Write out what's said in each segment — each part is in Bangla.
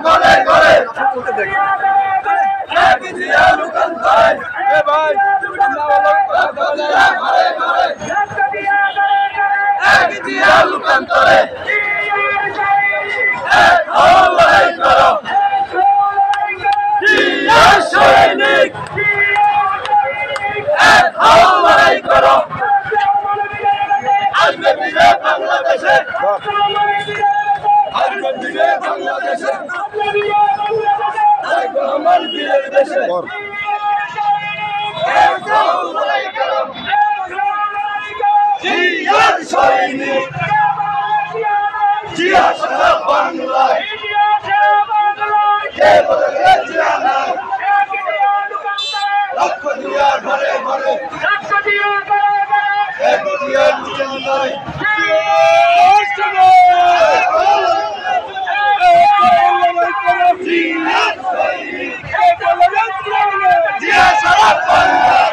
ঘরে ঘরে জিয়া লুকান্তরে এ ভাই ঘরে ঘরে জিয়া লুকান্তরে লড়াই করো জিয়া সৈনিক লড়াই করো আসবে ফিরে বাংলাদেশে আসবে ফিরে বাংলাদেশে আমার বীরের দেশে লড়াই করো জিয়ার সৈনিক জিয়া সারা বাংলায় কে বলে জিয়া নাই লক্ষ জিয়া ঘরে ঘরে জিয়া জিয়া নাই জিয়া সারা বাংলায়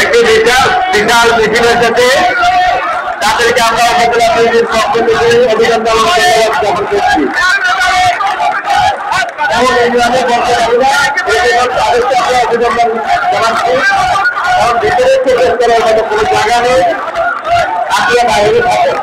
একটি বিশাল মিছিলের সাথে তাদেরকে আমরা উপজেলা বিএনপির পক্ষ থেকে অভিনন্দন জ্ঞাপন করছি। তাদেরকে আমরা অভিনন্দন জানাচ্ছি, কারণ ভিতরে প্রবেশ করার মতো কোনো জায়গা নেই, আপনারা বাইরে থাকেন।